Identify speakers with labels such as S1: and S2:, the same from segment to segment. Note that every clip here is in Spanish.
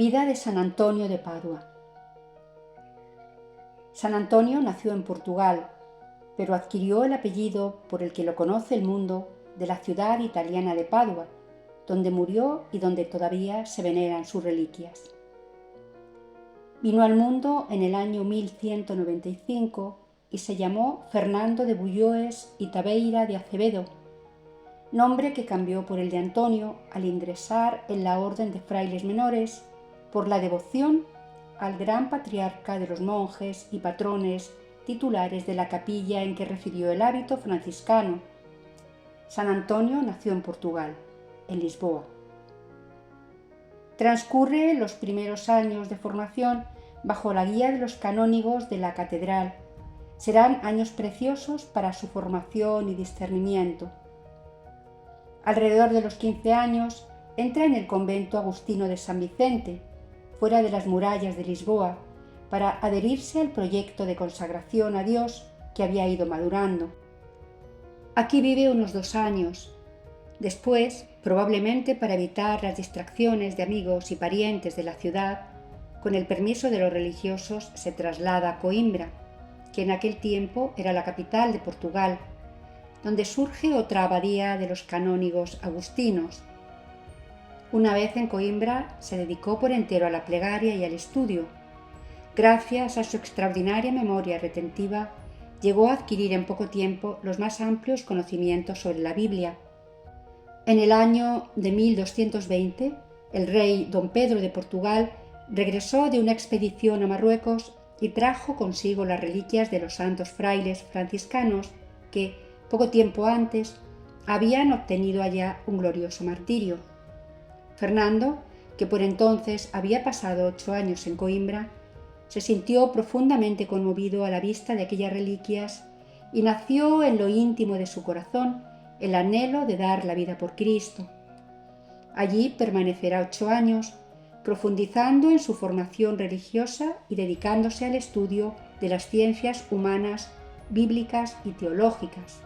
S1: Vida de San Antonio de Padua. San Antonio nació en Portugal, pero adquirió el apellido por el que lo conoce el mundo de la ciudad italiana de Padua, donde murió y donde todavía se veneran sus reliquias. Vino al mundo en el año 1195 y se llamó Fernando de Bulloes y Tabeira de Acevedo, nombre que cambió por el de Antonio al ingresar en la orden de frailes menores por la devoción al gran patriarca de los monjes y patrones titulares de la capilla en que recibió el hábito franciscano. San Antonio nació en Portugal, en Lisboa. Transcurre los primeros años de formación bajo la guía de los canónigos de la catedral. Serán años preciosos para su formación y discernimiento. Alrededor de los 15 años entra en el convento agustino de San Vicente, fuera de las murallas de Lisboa, para adherirse al proyecto de consagración a Dios que había ido madurando. Aquí vive unos 2 años. Después, probablemente para evitar las distracciones de amigos y parientes de la ciudad, con el permiso de los religiosos se traslada a Coimbra, que en aquel tiempo era la capital de Portugal, donde surge otra abadía de los canónigos agustinos. Una vez en Coimbra se dedicó por entero a la plegaria y al estudio. Gracias a su extraordinaria memoria retentiva, llegó a adquirir en poco tiempo los más amplios conocimientos sobre la Biblia. En el año de 1220, el rey don Pedro de Portugal regresó de una expedición a Marruecos y trajo consigo las reliquias de los santos frailes franciscanos que, poco tiempo antes, habían obtenido allá un glorioso martirio. Fernando, que por entonces había pasado 8 años en Coimbra, se sintió profundamente conmovido a la vista de aquellas reliquias y nació en lo íntimo de su corazón el anhelo de dar la vida por Cristo. Allí permanecerá 8 años, profundizando en su formación religiosa y dedicándose al estudio de las ciencias humanas, bíblicas y teológicas.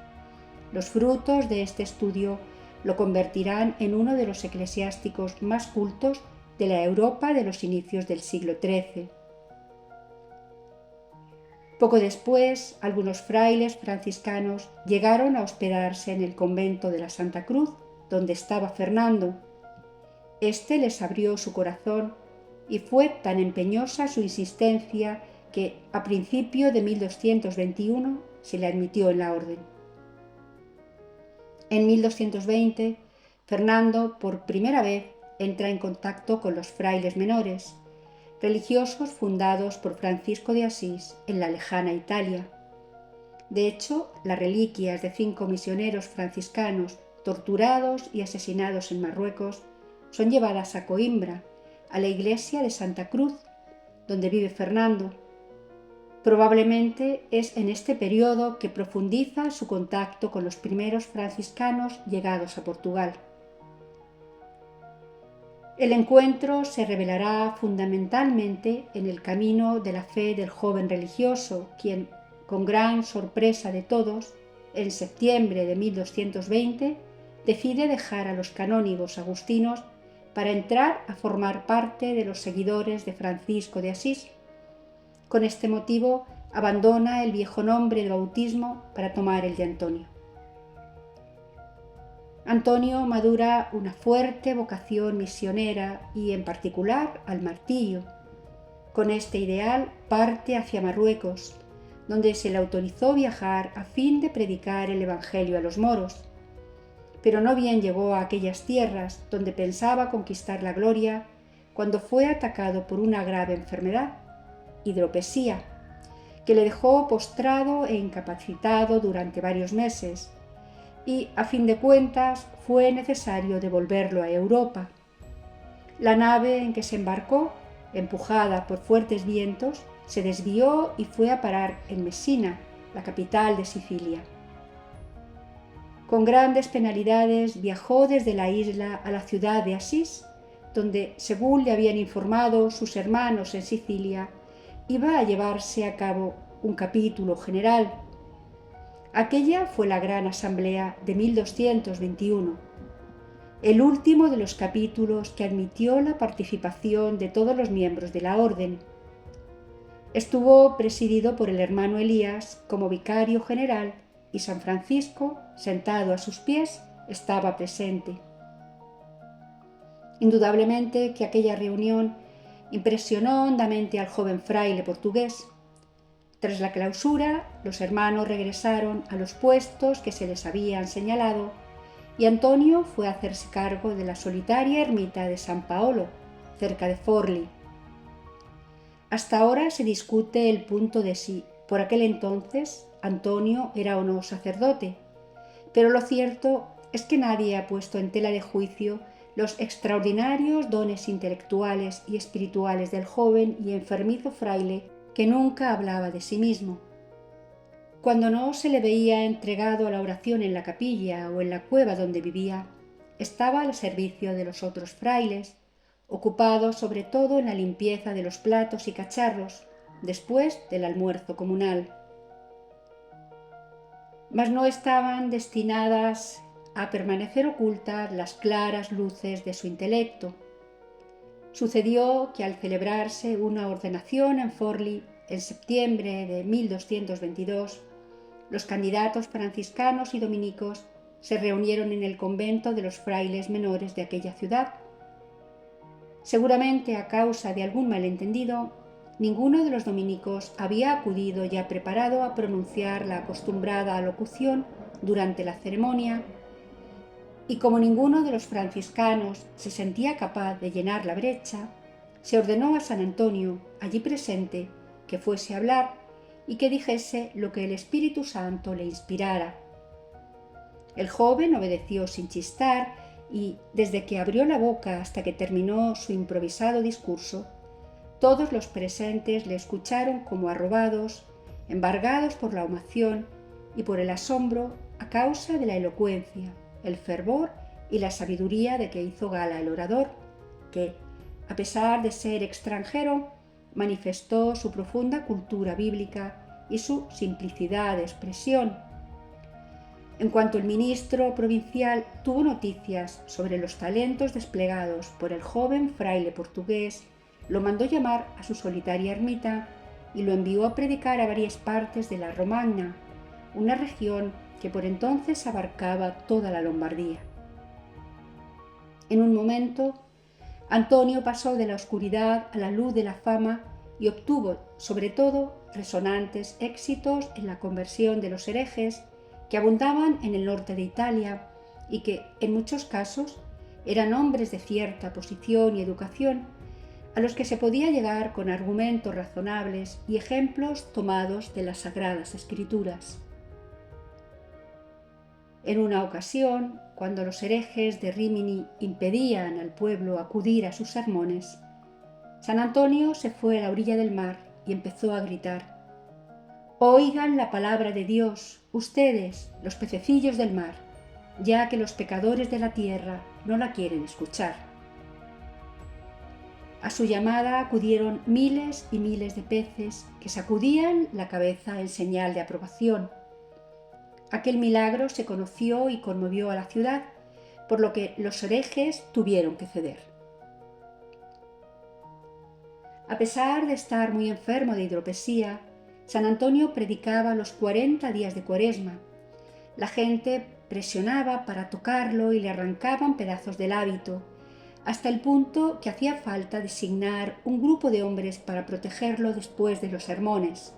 S1: Los frutos de este estudio lo convertirán en uno de los eclesiásticos más cultos de la Europa de los inicios del siglo XIII. Poco después, algunos frailes franciscanos llegaron a hospedarse en el convento de la Santa Cruz, donde estaba Fernando. Este les abrió su corazón y fue tan empeñosa su insistencia que a principio de 1221 se le admitió en la orden. En 1220, Fernando por primera vez entra en contacto con los frailes menores, religiosos fundados por Francisco de Asís en la lejana Italia. De hecho, las reliquias de 5 misioneros franciscanos torturados y asesinados en Marruecos son llevadas a Coimbra, a la iglesia de Santa Cruz, donde vive Fernando. Probablemente es en este periodo que profundiza su contacto con los primeros franciscanos llegados a Portugal. El encuentro se revelará fundamentalmente en el camino de la fe del joven religioso, quien, con gran sorpresa de todos, en septiembre de 1220, decide dejar a los canónigos agustinos para entrar a formar parte de los seguidores de Francisco de Asís. Con este motivo, abandona el viejo nombre de bautismo para tomar el de Antonio. Antonio madura una fuerte vocación misionera y, en particular, al martirio. Con este ideal parte hacia Marruecos, donde se le autorizó viajar a fin de predicar el Evangelio a los moros. Pero no bien llegó a aquellas tierras donde pensaba conquistar la gloria cuando fue atacado por una grave enfermedad, hidropesía, que le dejó postrado e incapacitado durante varios meses, y, a fin de cuentas, fue necesario devolverlo a Europa. La nave en que se embarcó, empujada por fuertes vientos, se desvió y fue a parar en Mesina, la capital de Sicilia. Con grandes penalidades viajó desde la isla a la ciudad de Asís, donde, según le habían informado sus hermanos en Sicilia, iba a llevarse a cabo un capítulo general. Aquella fue la gran asamblea de 1221. el último de los capítulos que admitió la participación de todos los miembros de la orden. Estuvo presidido por el hermano Elías como vicario general y San Francisco, sentado a sus pies, estaba presente. Indudablemente que aquella reunión impresionó hondamente al joven fraile portugués. Tras la clausura, los hermanos regresaron a los puestos que se les habían señalado y Antonio fue a hacerse cargo de la solitaria ermita de San Paolo, cerca de Forlì. Hasta ahora se discute el punto de si, por aquel entonces, Antonio era o no sacerdote, pero lo cierto es que nadie ha puesto en tela de juicio los extraordinarios dones intelectuales y espirituales del joven y enfermizo fraile que nunca hablaba de sí mismo. Cuando no se le veía entregado a la oración en la capilla o en la cueva donde vivía, estaba al servicio de los otros frailes, ocupado sobre todo en la limpieza de los platos y cacharros después del almuerzo comunal. Mas no estaban destinadas a permanecer ocultas las claras luces de su intelecto. Sucedió que al celebrarse una ordenación en Forlì en septiembre de 1222, los candidatos franciscanos y dominicos se reunieron en el convento de los frailes menores de aquella ciudad. Seguramente a causa de algún malentendido, ninguno de los dominicos había acudido ya preparado a pronunciar la acostumbrada alocución durante la ceremonia, y como ninguno de los franciscanos se sentía capaz de llenar la brecha, se ordenó a San Antonio, allí presente, que fuese a hablar y que dijese lo que el Espíritu Santo le inspirara. El joven obedeció sin chistar y, desde que abrió la boca hasta que terminó su improvisado discurso, todos los presentes le escucharon como arrobados, embargados por la ovación y por el asombro a causa de la elocuencia, el fervor y la sabiduría de que hizo gala el orador, que, a pesar de ser extranjero, manifestó su profunda cultura bíblica y su simplicidad de expresión. En cuanto el ministro provincial tuvo noticias sobre los talentos desplegados por el joven fraile portugués, lo mandó llamar a su solitaria ermita y lo envió a predicar a varias partes de la Romagna, una región que por entonces abarcaba toda la Lombardía. En un momento, Antonio pasó de la oscuridad a la luz de la fama y obtuvo, sobre todo, resonantes éxitos en la conversión de los herejes que abundaban en el norte de Italia y que, en muchos casos, eran hombres de cierta posición y educación, a los que se podía llegar con argumentos razonables y ejemplos tomados de las Sagradas Escrituras. En una ocasión, cuando los herejes de Rímini impedían al pueblo acudir a sus sermones, San Antonio se fue a la orilla del mar y empezó a gritar: «Oigan la palabra de Dios, ustedes, los pececillos del mar, ya que los pecadores de la tierra no la quieren escuchar». A su llamada acudieron miles y miles de peces que sacudían la cabeza en señal de aprobación. Aquel milagro se conoció y conmovió a la ciudad, por lo que los herejes tuvieron que ceder. A pesar de estar muy enfermo de hidropesía, San Antonio predicaba los 40 días de Cuaresma. La gente presionaba para tocarlo y le arrancaban pedazos del hábito, hasta el punto que hacía falta designar un grupo de hombres para protegerlo después de los sermones.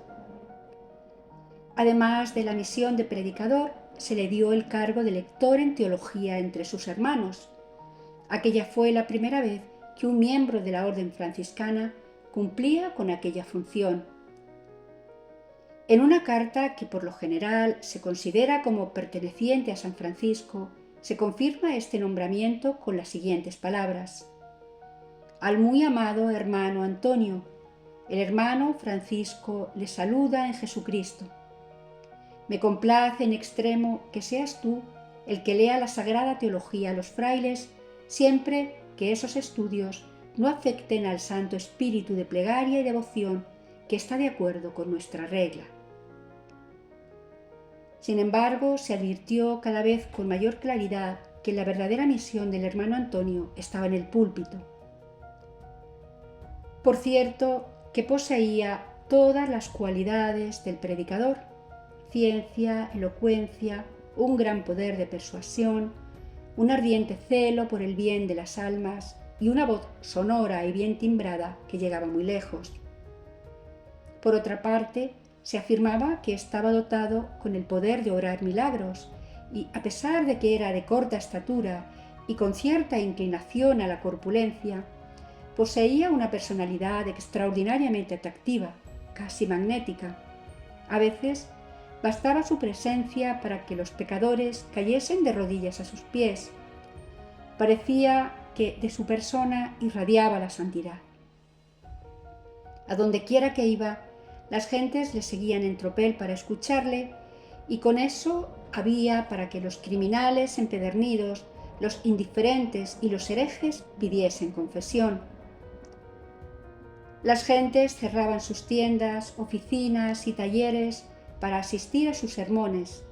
S1: Además de la misión de predicador, se le dio el cargo de lector en teología entre sus hermanos. Aquella fue la primera vez que un miembro de la orden franciscana cumplía con aquella función. En una carta que por lo general se considera como perteneciente a San Francisco, se confirma este nombramiento con las siguientes palabras: «Al muy amado hermano Antonio, el hermano Francisco le saluda en Jesucristo. Me complace en extremo que seas tú el que lea la sagrada teología a los frailes, siempre que esos estudios no afecten al Santo Espíritu de plegaria y devoción que está de acuerdo con nuestra regla». Sin embargo, se advirtió cada vez con mayor claridad que la verdadera misión del hermano Antonio estaba en el púlpito. Por cierto, que poseía todas las cualidades del predicador: ciencia, elocuencia, un gran poder de persuasión, un ardiente celo por el bien de las almas y una voz sonora y bien timbrada que llegaba muy lejos. Por otra parte, se afirmaba que estaba dotado con el poder de obrar milagros y, a pesar de que era de corta estatura y con cierta inclinación a la corpulencia, poseía una personalidad extraordinariamente atractiva, casi magnética. A veces bastaba su presencia para que los pecadores cayesen de rodillas a sus pies. Parecía que de su persona irradiaba la santidad. A donde quiera que iba, las gentes le seguían en tropel para escucharle, y con eso había para que los criminales empedernidos, los indiferentes y los herejes pidiesen confesión. Las gentes cerraban sus tiendas, oficinas y talleres para asistir a sus sermones.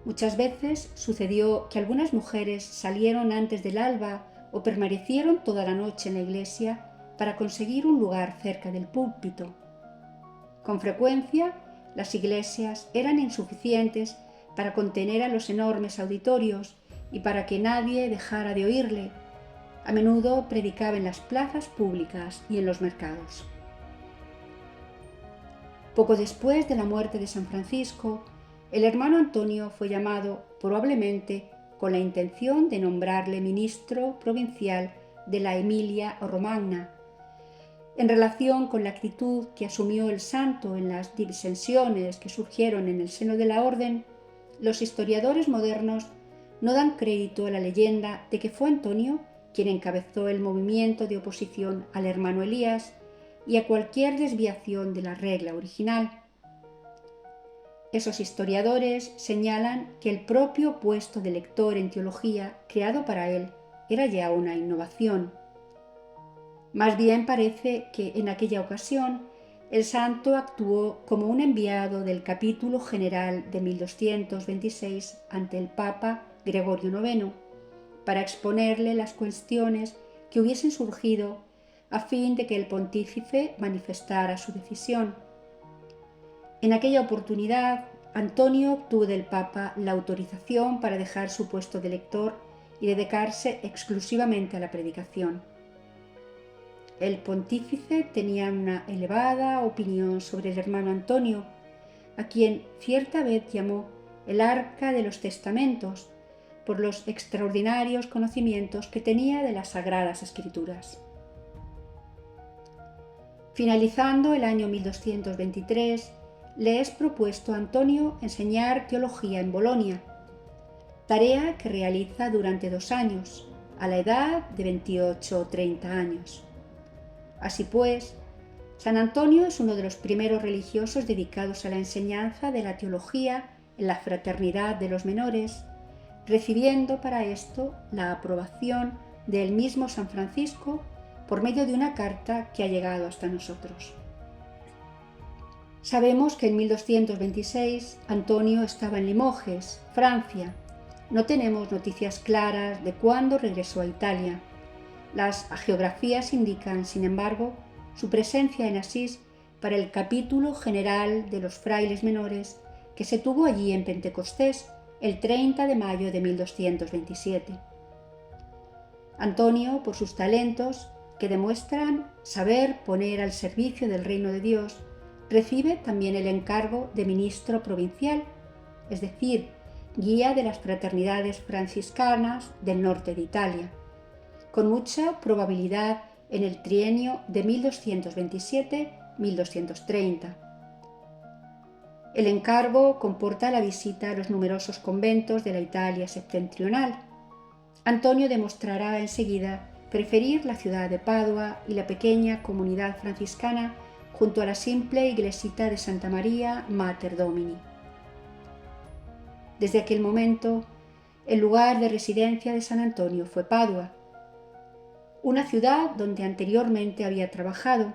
S1: Muchas veces sucedió que algunas mujeres salieron antes del alba o permanecieron toda la noche en la iglesia para conseguir un lugar cerca del púlpito. Con frecuencia, las iglesias eran insuficientes para contener a los enormes auditorios y para que nadie dejara de oírle. A menudo predicaba en las plazas públicas y en los mercados. Poco después de la muerte de San Francisco, el hermano Antonio fue llamado, probablemente con la intención de nombrarle ministro provincial de la Emilia-Romagna. En relación con la actitud que asumió el santo en las disensiones que surgieron en el seno de la orden, los historiadores modernos no dan crédito a la leyenda de que fue Antonio quien encabezó el movimiento de oposición al hermano Elías y a cualquier desviación de la regla original. Esos historiadores señalan que el propio puesto de lector en teología creado para él era ya una innovación. Más bien parece que en aquella ocasión el santo actuó como un enviado del capítulo general de 1226 ante el Papa Gregorio IX para exponerle las cuestiones que hubiesen surgido a fin de que el pontífice manifestara su decisión. En aquella oportunidad, Antonio obtuvo del Papa la autorización para dejar su puesto de lector y dedicarse exclusivamente a la predicación. El pontífice tenía una elevada opinión sobre el hermano Antonio, a quien cierta vez llamó el Arca de los Testamentos, por los extraordinarios conocimientos que tenía de las Sagradas Escrituras. Finalizando el año 1223, le es propuesto a Antonio enseñar teología en Bolonia, tarea que realiza durante 2 años, a la edad de 28 o 30 años. Así pues, San Antonio es uno de los primeros religiosos dedicados a la enseñanza de la teología en la fraternidad de los menores, recibiendo para esto la aprobación del mismo San Francisco por medio de una carta que ha llegado hasta nosotros. Sabemos que en 1226 Antonio estaba en Limoges, Francia. No tenemos noticias claras de cuándo regresó a Italia. Las hagiografías indican, sin embargo, su presencia en Asís para el capítulo general de los frailes menores que se tuvo allí en Pentecostés el 30 de mayo de 1227. Antonio, por sus talentos, que demuestran saber poner al servicio del reino de Dios, recibe también el encargo de ministro provincial, es decir, guía de las fraternidades franciscanas del norte de Italia, con mucha probabilidad en el trienio de 1227-1230. El encargo comporta la visita a los numerosos conventos de la Italia septentrional. Antonio demostrará enseguida preferir la ciudad de Padua y la pequeña comunidad franciscana junto a la simple iglesita de Santa María Mater Domini. Desde aquel momento, el lugar de residencia de San Antonio fue Padua, una ciudad donde anteriormente había trabajado,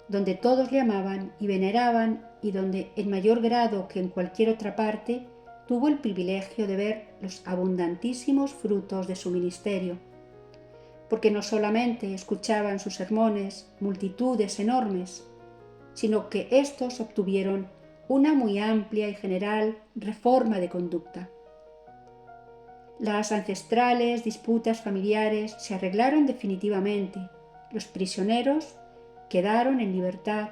S1: donde todos le amaban y veneraban y donde, en mayor grado que en cualquier otra parte, tuvo el privilegio de ver los abundantísimos frutos de su ministerio, porque no solamente escuchaban sus sermones multitudes enormes, sino que éstos obtuvieron una muy amplia y general reforma de conducta. Las ancestrales disputas familiares se arreglaron definitivamente, los prisioneros quedaron en libertad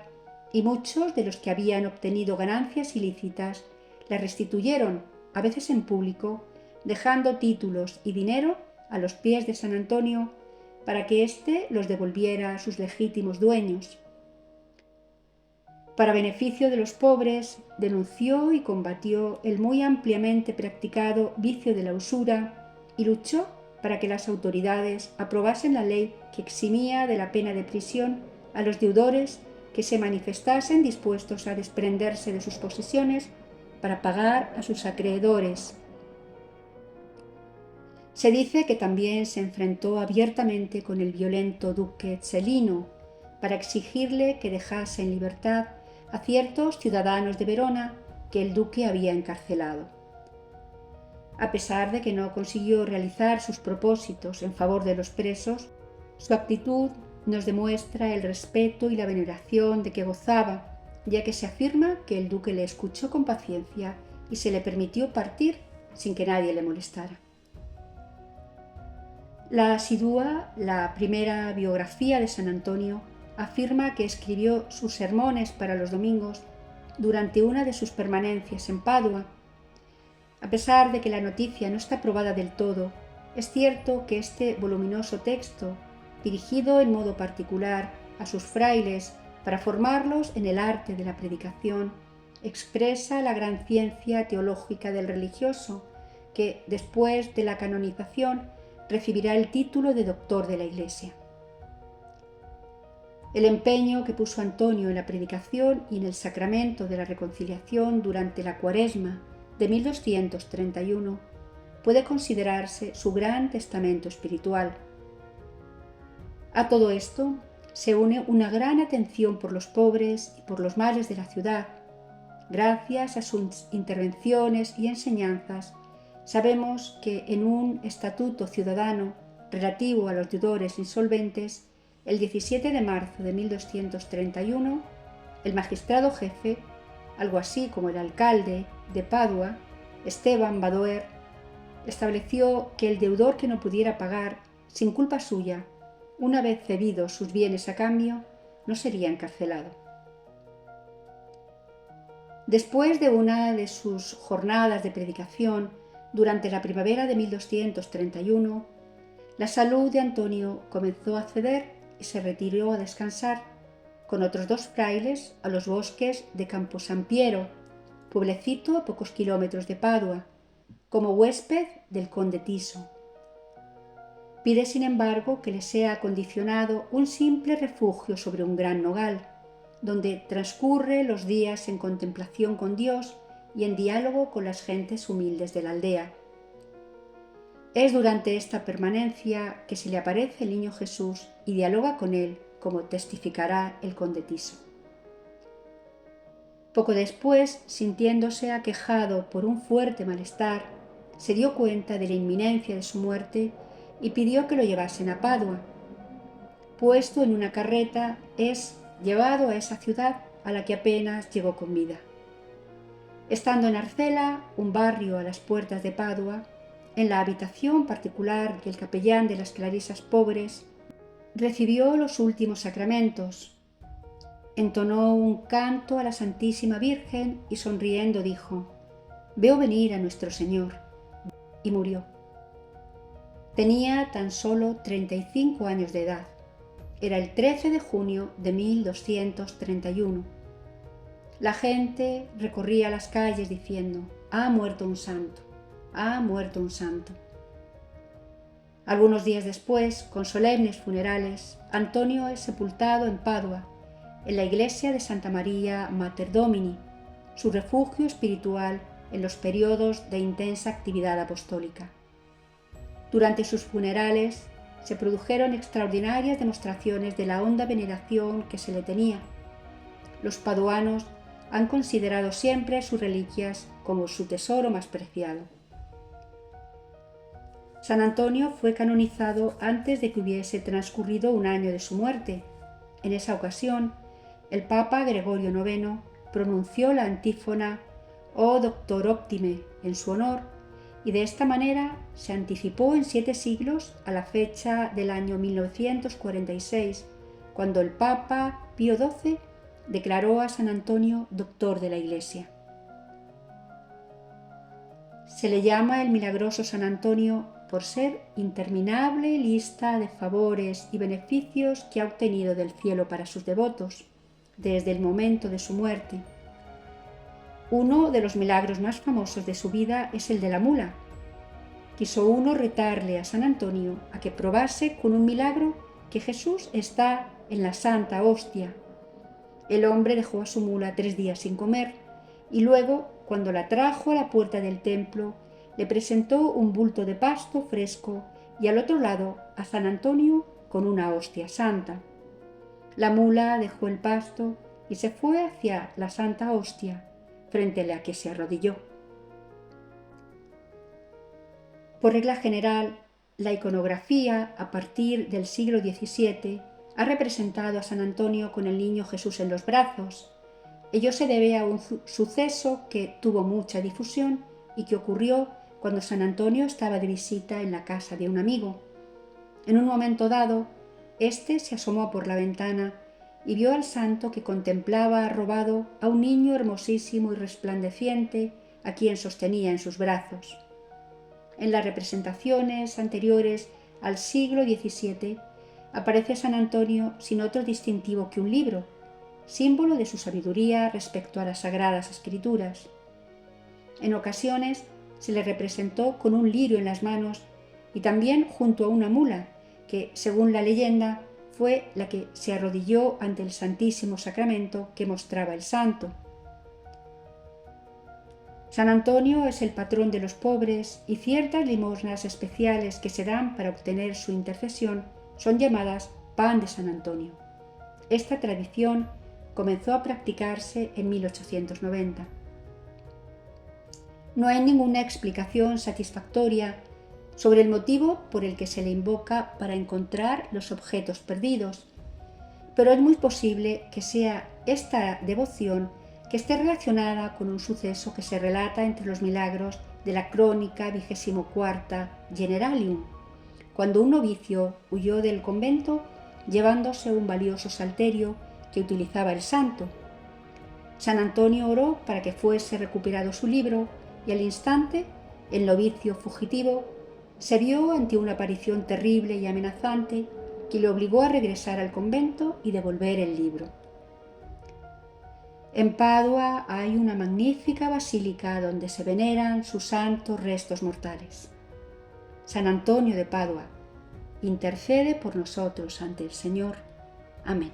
S1: y muchos de los que habían obtenido ganancias ilícitas las restituyeron, a veces en público, dejando títulos y dinero a los pies de San Antonio para que éste los devolviera a sus legítimos dueños. Para beneficio de los pobres, denunció y combatió el muy ampliamente practicado vicio de la usura y luchó para que las autoridades aprobasen la ley que eximía de la pena de prisión a los deudores que se manifestasen dispuestos a desprenderse de sus posesiones para pagar a sus acreedores. Se dice que también se enfrentó abiertamente con el violento duque Celino para exigirle que dejase en libertad a ciertos ciudadanos de Verona que el duque había encarcelado. A pesar de que no consiguió realizar sus propósitos en favor de los presos, su actitud nos demuestra el respeto y la veneración de que gozaba, ya que se afirma que el duque le escuchó con paciencia y se le permitió partir sin que nadie le molestara. La Asidua, la primera biografía de San Antonio, afirma que escribió sus sermones para los domingos durante una de sus permanencias en Padua. A pesar de que la noticia no está probada del todo, es cierto que este voluminoso texto, dirigido en modo particular a sus frailes para formarlos en el arte de la predicación, expresa la gran ciencia teológica del religioso, que, después de la canonización, recibirá el título de doctor de la Iglesia. El empeño que puso Antonio en la predicación y en el sacramento de la reconciliación durante la Cuaresma de 1231 puede considerarse su gran testamento espiritual. A todo esto se une una gran atención por los pobres y por los males de la ciudad. Gracias a sus intervenciones y enseñanzas, sabemos que en un estatuto ciudadano relativo a los deudores insolventes, el 17 de marzo de 1231, el magistrado jefe, algo así como el alcalde de Padua, Esteban Badoer, estableció que el deudor que no pudiera pagar, sin culpa suya, una vez cedidos sus bienes a cambio, no sería encarcelado. Después de una de sus jornadas de predicación, durante la primavera de 1231, la salud de Antonio comenzó a ceder y se retiró a descansar con otros 2 frailes a los bosques de Camposampiero, pueblecito a pocos kilómetros de Padua, como huésped del conde Tiso. Pide, sin embargo, que le sea acondicionado un simple refugio sobre un gran nogal, donde transcurre los días en contemplación con Dios y en diálogo con las gentes humildes de la aldea. Es durante esta permanencia que se le aparece el niño Jesús y dialoga con él, como testificará el conde Tiso. Poco después, sintiéndose aquejado por un fuerte malestar, se dio cuenta de la inminencia de su muerte y pidió que lo llevasen a Padua. Puesto en una carreta, es llevado a esa ciudad a la que apenas llegó con vida. Estando en Arcela, un barrio a las puertas de Padua, en la habitación particular del capellán de las clarisas pobres, recibió los últimos sacramentos. Entonó un canto a la Santísima Virgen y sonriendo dijo: «Veo venir a nuestro Señor», y murió. Tenía tan solo 35 años de edad. Era el 13 de junio de 1231. La gente recorría las calles diciendo: «Ha muerto un santo, ha muerto un santo». Algunos días después, con solemnes funerales, Antonio es sepultado en Padua, en la iglesia de Santa María Mater Domini, su refugio espiritual en los periodos de intensa actividad apostólica. Durante sus funerales se produjeron extraordinarias demostraciones de la honda veneración que se le tenía. Los paduanos han considerado siempre sus reliquias como su tesoro más preciado. San Antonio fue canonizado antes de que hubiese transcurrido un año de su muerte. En esa ocasión, el Papa Gregorio IX pronunció la antífona «O Doctor Optime» en su honor, y de esta manera se anticipó en 7 siglos a la fecha del año 1946, cuando el Papa Pío XII declaró a San Antonio doctor de la Iglesia. Se le llama el milagroso San Antonio por ser interminable lista de favores y beneficios que ha obtenido del cielo para sus devotos, desde el momento de su muerte. Uno de los milagros más famosos de su vida es el de la mula. Quiso uno retarle a San Antonio a que probase con un milagro que Jesús está en la Santa Hostia. El hombre dejó a su mula 3 días sin comer y luego, cuando la trajo a la puerta del templo, le presentó un bulto de pasto fresco y al otro lado a San Antonio con una hostia santa. La mula dejó el pasto y se fue hacia la Santa Hostia, frente a la que se arrodilló. Por regla general, la iconografía, a partir del siglo XVII, ha representado a San Antonio con el niño Jesús en los brazos. Ello se debe a un suceso que tuvo mucha difusión y que ocurrió cuando San Antonio estaba de visita en la casa de un amigo. En un momento dado, éste se asomó por la ventana y vio al santo que contemplaba arrobado a un niño hermosísimo y resplandeciente a quien sostenía en sus brazos. En las representaciones anteriores al siglo XVII aparece San Antonio sin otro distintivo que un libro, símbolo de su sabiduría respecto a las sagradas escrituras. En ocasiones se le representó con un lirio en las manos y también junto a una mula, que, según la leyenda, fue la que se arrodilló ante el Santísimo Sacramento que mostraba el santo. San Antonio es el patrón de los pobres y ciertas limosnas especiales que se dan para obtener su intercesión son llamadas pan de San Antonio. Esta tradición comenzó a practicarse en 1890. No hay ninguna explicación satisfactoria sobre el motivo por el que se le invoca para encontrar los objetos perdidos, pero es muy posible que sea esta devoción que esté relacionada con un suceso que se relata entre los milagros de la crónica 24 Generalium, cuando un novicio huyó del convento llevándose un valioso salterio que utilizaba el santo. San Antonio oró para que fuese recuperado su libro y al instante el novicio fugitivo se vio ante una aparición terrible y amenazante que le obligó a regresar al convento y devolver el libro. En Padua hay una magnífica basílica donde se veneran sus santos restos mortales. San Antonio de Padua, intercede por nosotros ante el Señor. Amén.